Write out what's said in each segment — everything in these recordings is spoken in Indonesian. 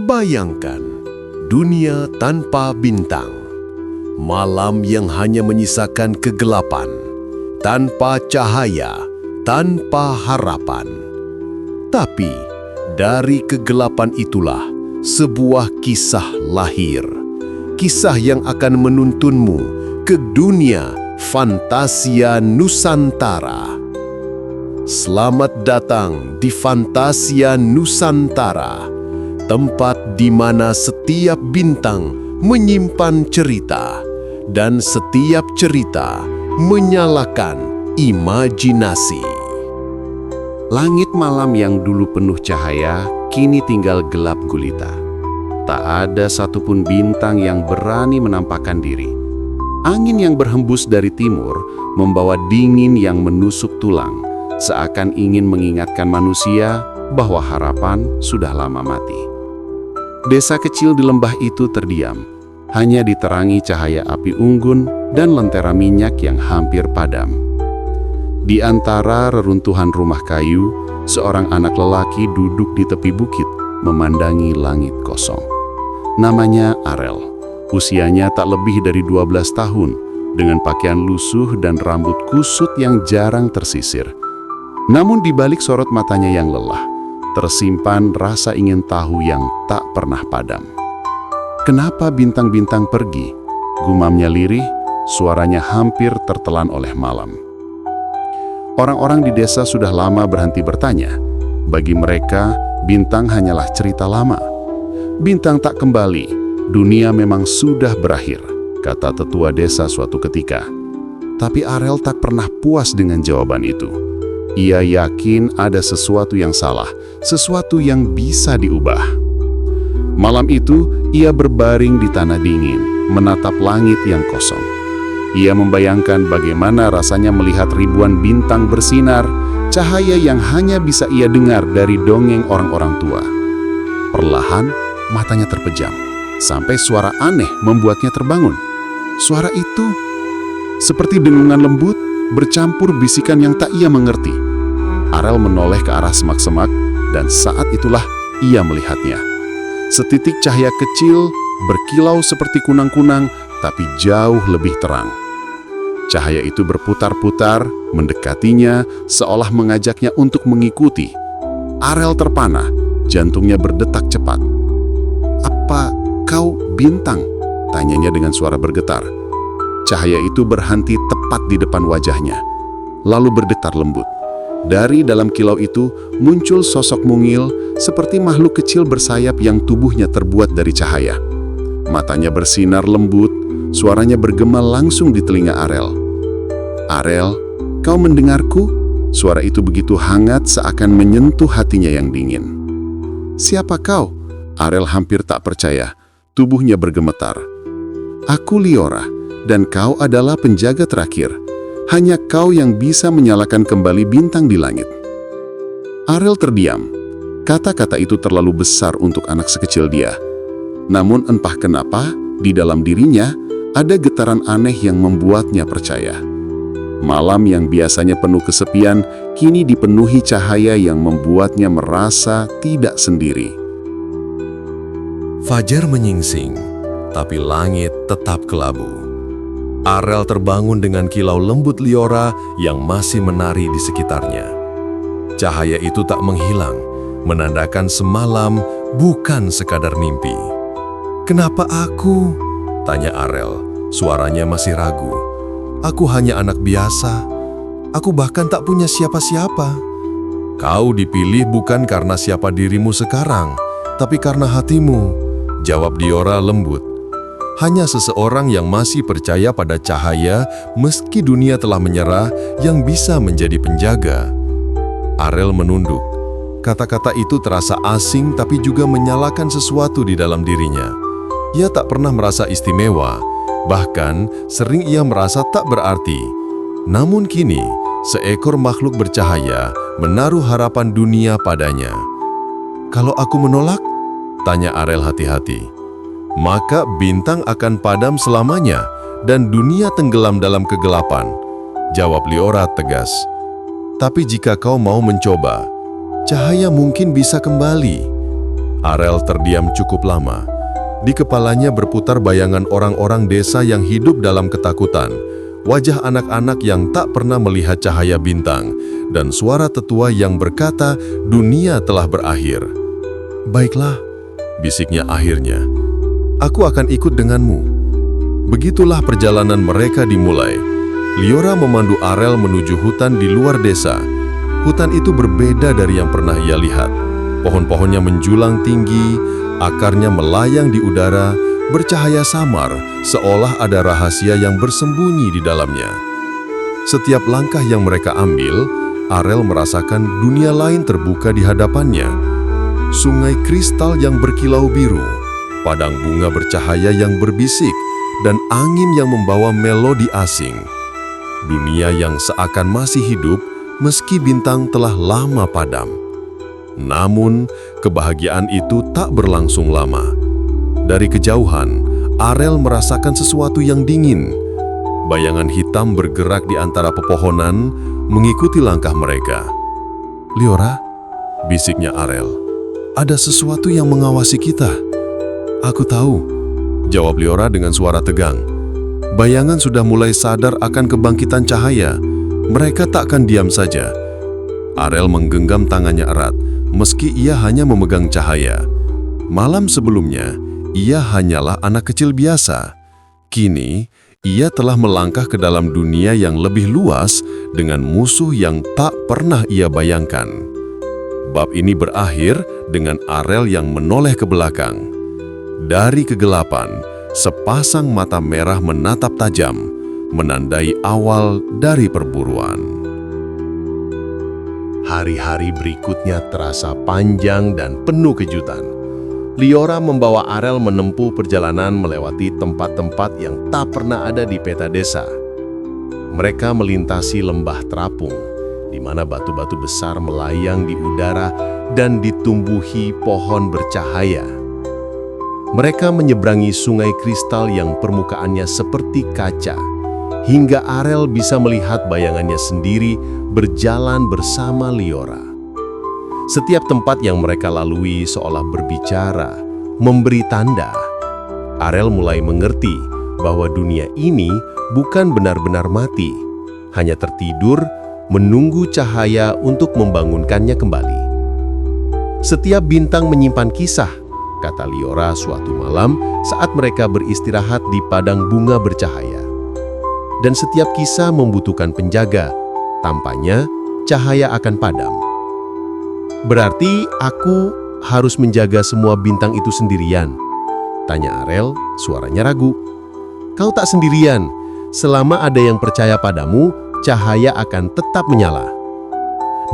Bayangkan, dunia tanpa bintang. Malam yang hanya menyisakan kegelapan, tanpa cahaya, tanpa harapan. Tapi, dari kegelapan itulah sebuah kisah lahir. Kisah yang akan menuntunmu ke dunia Fantasia Nusantara. Selamat datang di Fantasia Nusantara, tempat di mana setiap bintang menyimpan cerita dan setiap cerita menyalakan imajinasi. Langit malam yang dulu penuh cahaya, kini tinggal gelap gulita. Tak ada satupun bintang yang berani menampakkan diri. Angin yang berhembus dari timur membawa dingin yang menusuk tulang, seakan ingin mengingatkan manusia bahwa harapan sudah lama mati. Desa kecil di lembah itu terdiam, hanya diterangi cahaya api unggun dan lentera minyak yang hampir padam. Di antara reruntuhan rumah kayu, seorang anak lelaki duduk di tepi bukit, memandangi langit kosong. Namanya Arel. Usianya tak lebih dari 12 tahun, dengan pakaian lusuh dan rambut kusut yang jarang tersisir. Namun di balik sorot matanya yang lelah, tersimpan rasa ingin tahu yang tak pernah padam. Kenapa bintang-bintang pergi? Gumamnya lirih, suaranya hampir tertelan oleh malam. Orang-orang di desa sudah lama berhenti bertanya. Bagi mereka, bintang hanyalah cerita lama. Bintang tak kembali, dunia memang sudah berakhir, kata tetua desa suatu ketika. Tapi Arel tak pernah puas dengan jawaban itu. Ia yakin ada sesuatu yang salah, sesuatu yang bisa diubah. Malam itu, ia berbaring di tanah dingin, menatap langit yang kosong. Ia membayangkan bagaimana rasanya melihat ribuan bintang bersinar, cahaya yang hanya bisa ia dengar dari dongeng orang-orang tua. Perlahan, matanya terpejam, sampai suara aneh membuatnya terbangun. Suara itu seperti dengungan lembut, bercampur bisikan yang tak ia mengerti. Arel menoleh ke arah semak-semak, dan saat itulah ia melihatnya. Setitik cahaya kecil, berkilau seperti kunang-kunang, tapi jauh lebih terang. Cahaya itu berputar-putar, mendekatinya, seolah mengajaknya untuk mengikuti. Arel terpana, jantungnya berdetak cepat. "Apa kau bintang?" tanyanya dengan suara bergetar. Cahaya itu berhenti tepat di depan wajahnya, lalu berdetar lembut. Dari dalam kilau itu muncul sosok mungil seperti makhluk kecil bersayap yang tubuhnya terbuat dari cahaya. Matanya bersinar lembut, suaranya bergema langsung di telinga Arel. "Arel, kau mendengarku?" Suara itu begitu hangat seakan menyentuh hatinya yang dingin. "Siapa kau?" Arel hampir tak percaya, tubuhnya bergemetar. "Aku Liora, dan kau adalah penjaga terakhir. Hanya kau yang bisa menyalakan kembali bintang di langit." Arel terdiam. Kata-kata itu terlalu besar untuk anak sekecil dia. Namun entah kenapa, di dalam dirinya ada getaran aneh yang membuatnya percaya. Malam yang biasanya penuh kesepian, kini dipenuhi cahaya yang membuatnya merasa tidak sendiri. Fajar menyingsing, tapi langit tetap kelabu. Arel terbangun dengan kilau lembut Liora yang masih menari di sekitarnya. Cahaya itu tak menghilang, menandakan semalam bukan sekadar mimpi. "Kenapa aku?" tanya Arel. Suaranya masih ragu. "Aku hanya anak biasa. Aku bahkan tak punya siapa-siapa." "Kau dipilih bukan karena siapa dirimu sekarang, tapi karena hatimu," jawab Liora lembut. "Hanya seseorang yang masih percaya pada cahaya meski dunia telah menyerah yang bisa menjadi penjaga." Arel menunduk. Kata-kata itu terasa asing tapi juga menyalakan sesuatu di dalam dirinya. Ia tak pernah merasa istimewa, bahkan sering ia merasa tak berarti. Namun kini, seekor makhluk bercahaya menaruh harapan dunia padanya. "Kalau aku menolak?" tanya Arel hati-hati. "Maka bintang akan padam selamanya dan dunia tenggelam dalam kegelapan," jawab Liora tegas. "Tapi jika kau mau mencoba, cahaya mungkin bisa kembali." Arel terdiam cukup lama. Di kepalanya berputar bayangan orang-orang desa yang hidup dalam ketakutan, wajah anak-anak yang tak pernah melihat cahaya bintang, dan suara tetua yang berkata dunia telah berakhir. "Baiklah," bisiknya akhirnya, "aku akan ikut denganmu." Begitulah perjalanan mereka dimulai. Liora memandu Arel menuju hutan di luar desa. Hutan itu berbeda dari yang pernah ia lihat. Pohon-pohonnya menjulang tinggi, akarnya melayang di udara, bercahaya samar, seolah ada rahasia yang bersembunyi di dalamnya. Setiap langkah yang mereka ambil, Arel merasakan dunia lain terbuka di hadapannya. Sungai kristal yang berkilau biru, padang bunga bercahaya yang berbisik, dan angin yang membawa melodi asing. Dunia yang seakan masih hidup meski bintang telah lama padam. Namun, kebahagiaan itu tak berlangsung lama. Dari kejauhan, Arel merasakan sesuatu yang dingin. Bayangan hitam bergerak di antara pepohonan, mengikuti langkah mereka. "Liora," bisiknya Arel, "ada sesuatu yang mengawasi kita." "Aku tahu," jawab Liora dengan suara tegang. Bayangan sudah mulai sadar akan kebangkitan cahaya. Mereka tak akan diam saja. Arel menggenggam tangannya erat, meski ia hanya memegang cahaya. Malam sebelumnya, ia hanyalah anak kecil biasa. Kini, ia telah melangkah ke dalam dunia yang lebih luas dengan musuh yang tak pernah ia bayangkan. Bab ini berakhir dengan Arel yang menoleh ke belakang. Dari kegelapan, sepasang mata merah menatap tajam, menandai awal dari perburuan. Hari-hari berikutnya terasa panjang dan penuh kejutan. Liora membawa Arel menempuh perjalanan melewati tempat-tempat yang tak pernah ada di peta desa. Mereka melintasi lembah terapung, di mana batu-batu besar melayang di udara dan ditumbuhi pohon bercahaya. Mereka menyeberangi sungai kristal yang permukaannya seperti kaca, hingga Arel bisa melihat bayangannya sendiri berjalan bersama Liora. Setiap tempat yang mereka lalui seolah berbicara, memberi tanda. Arel mulai mengerti bahwa dunia ini bukan benar-benar mati, hanya tertidur, menunggu cahaya untuk membangunkannya kembali. Setiap bintang menyimpan kisah, kata Liora suatu malam saat mereka beristirahat di padang bunga bercahaya. Dan setiap kisah membutuhkan penjaga, tampaknya cahaya akan padam. "Berarti aku harus menjaga semua bintang itu sendirian?" tanya Arel, suaranya ragu. "Kau tak sendirian. Selama ada yang percaya padamu, cahaya akan tetap menyala."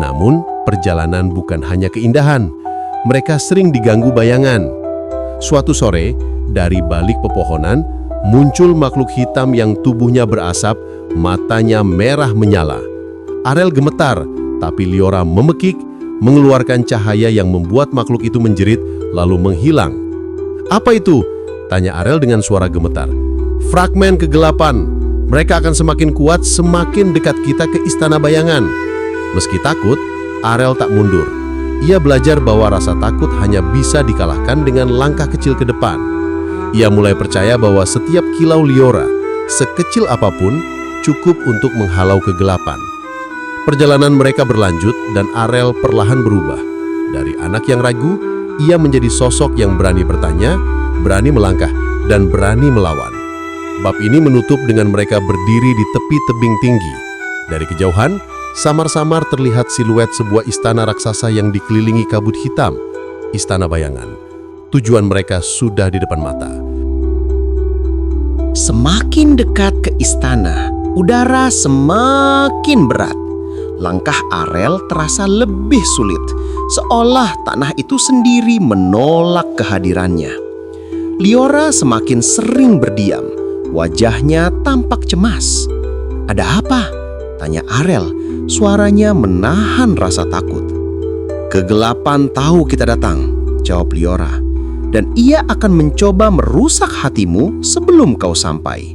Namun, perjalanan bukan hanya keindahan. Mereka sering diganggu bayangan. Suatu sore, dari balik pepohonan, muncul makhluk hitam yang tubuhnya berasap, matanya merah menyala. Arel gemetar, tapi Liora memekik, mengeluarkan cahaya yang membuat makhluk itu menjerit, lalu menghilang. "Apa itu?" tanya Arel dengan suara gemetar. "Fragmen kegelapan. Mereka akan semakin kuat semakin dekat kita ke istana bayangan." Meski takut, Arel tak mundur. Ia belajar bahwa rasa takut hanya bisa dikalahkan dengan langkah kecil ke depan. Ia mulai percaya bahwa setiap kilau Liora, sekecil apapun, cukup untuk menghalau kegelapan. Perjalanan mereka berlanjut dan Arel perlahan berubah. Dari anak yang ragu, ia menjadi sosok yang berani bertanya, berani melangkah, dan berani melawan. Bab ini menutup dengan mereka berdiri di tepi tebing tinggi. Dari kejauhan, samar-samar terlihat siluet sebuah istana raksasa yang dikelilingi kabut hitam, istana bayangan. Tujuan mereka sudah di depan mata. Semakin dekat ke istana, udara semakin berat. Langkah Arel terasa lebih sulit, seolah tanah itu sendiri menolak kehadirannya. Liora semakin sering berdiam, wajahnya tampak cemas. "Ada apa?" tanya Arel, suaranya menahan rasa takut. "Kegelapan tahu kita datang," jawab Liora, "dan ia akan mencoba merusak hatimu sebelum kau sampai."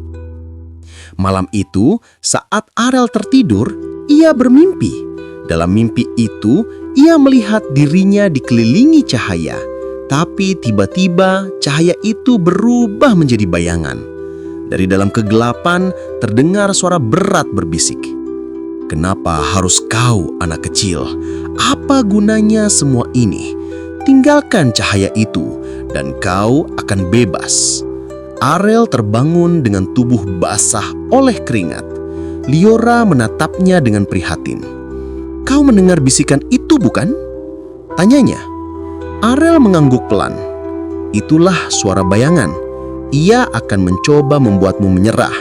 Malam itu, saat Arel tertidur, ia bermimpi. Dalam mimpi itu, ia melihat dirinya dikelilingi cahaya, Tapi tiba-tiba cahaya itu berubah menjadi bayangan. Dari dalam kegelapan terdengar suara berat berbisik. "Kenapa harus kau, anak kecil? Apa gunanya semua ini? Tinggalkan cahaya itu dan kau akan bebas." Arel terbangun dengan tubuh basah oleh keringat. Liora menatapnya dengan prihatin. "Kau mendengar bisikan itu, bukan?" tanyanya. Arel mengangguk pelan. "Itulah suara bayangan. Ia akan mencoba membuatmu menyerah.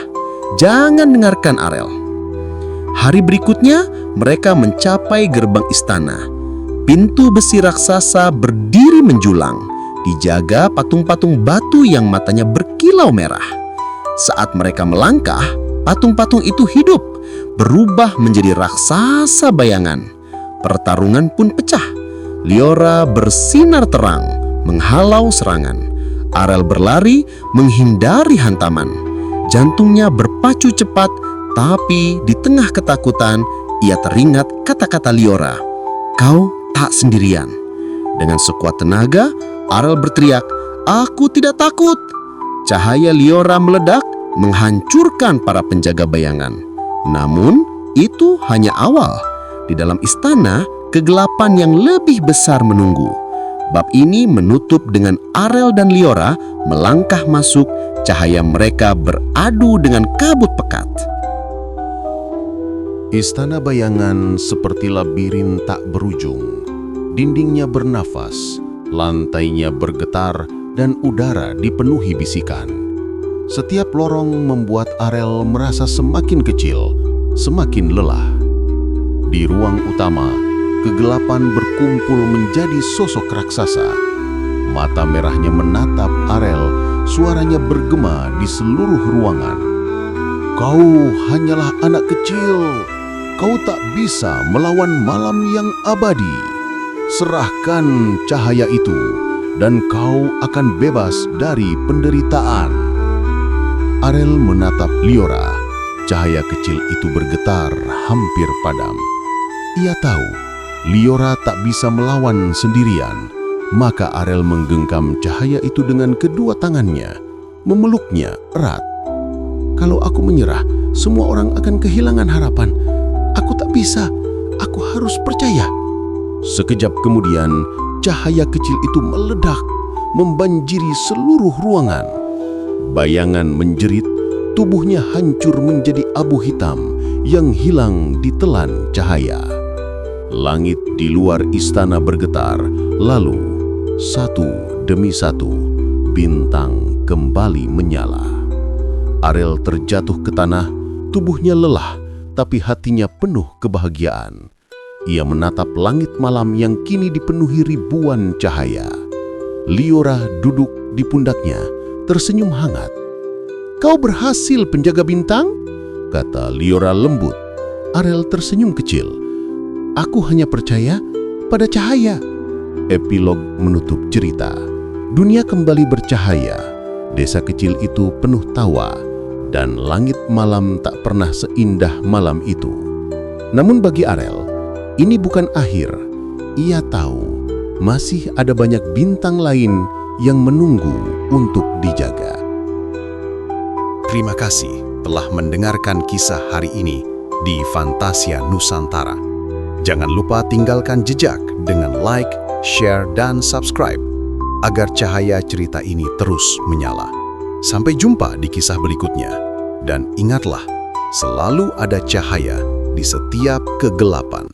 Jangan dengarkan Arel." Hari berikutnya, mereka mencapai gerbang istana. Pintu besi raksasa berdiri menjulang, dijaga patung-patung batu yang matanya berkilau merah. Saat mereka melangkah, patung-patung itu hidup, berubah menjadi raksasa bayangan. Pertarungan pun pecah. Liora bersinar terang, menghalau serangan. Arel berlari, menghindari hantaman. Jantungnya berpacu cepat, tapi di tengah ketakutan, ia teringat kata-kata Liora, "Kau tak sendirian." Dengan sekuat tenaga, Arel berteriak, "Aku tidak takut." Cahaya Liora meledak, menghancurkan para penjaga bayangan. Namun, itu hanya awal. Di dalam istana, kegelapan yang lebih besar menunggu. Bab ini menutup dengan Arel dan Liora melangkah masuk, cahaya mereka beradu dengan kabut pekat. Istana bayangan seperti labirin tak berujung. Dindingnya bernafas, lantainya bergetar, dan udara dipenuhi bisikan. Setiap lorong membuat Arel merasa semakin kecil, semakin lelah. Di ruang utama, kegelapan berkumpul menjadi sosok raksasa. Mata merahnya menatap Arel, suaranya bergema di seluruh ruangan. "Kau hanyalah anak kecil. Kau tak bisa melawan malam yang abadi. Serahkan cahaya itu, dan kau akan bebas dari penderitaan." Arel menatap Liora. Cahaya kecil itu bergetar, hampir padam. Ia tahu Liora tak bisa melawan sendirian, maka Arel menggenggam cahaya itu dengan kedua tangannya, memeluknya erat. "Kalau aku menyerah, semua orang akan kehilangan harapan. Aku tak bisa, aku harus percaya." Sekejap kemudian, cahaya kecil itu meledak, membanjiri seluruh ruangan. Bayangan menjerit, tubuhnya hancur menjadi abu hitam yang hilang ditelan cahaya. Langit di luar istana bergetar, lalu satu demi satu bintang kembali menyala. Arel terjatuh ke tanah, tubuhnya lelah, tapi hatinya penuh kebahagiaan. Ia menatap langit malam yang kini dipenuhi ribuan cahaya. Liora duduk di pundaknya, tersenyum hangat. "Kau berhasil, penjaga bintang," kata Liora lembut. Arel tersenyum kecil. "Aku hanya percaya pada cahaya." Epilog menutup cerita. Dunia kembali bercahaya. Desa kecil itu penuh tawa, dan langit malam tak pernah seindah malam itu. Namun bagi Arel, ini bukan akhir. Ia tahu masih ada banyak bintang lain yang menunggu untuk dijaga. Terima kasih telah mendengarkan kisah hari ini di Fantasia Nusantara. Jangan lupa tinggalkan jejak dengan like, share, dan subscribe agar cahaya cerita ini terus menyala. Sampai jumpa di kisah berikutnya. Dan ingatlah, selalu ada cahaya di setiap kegelapan.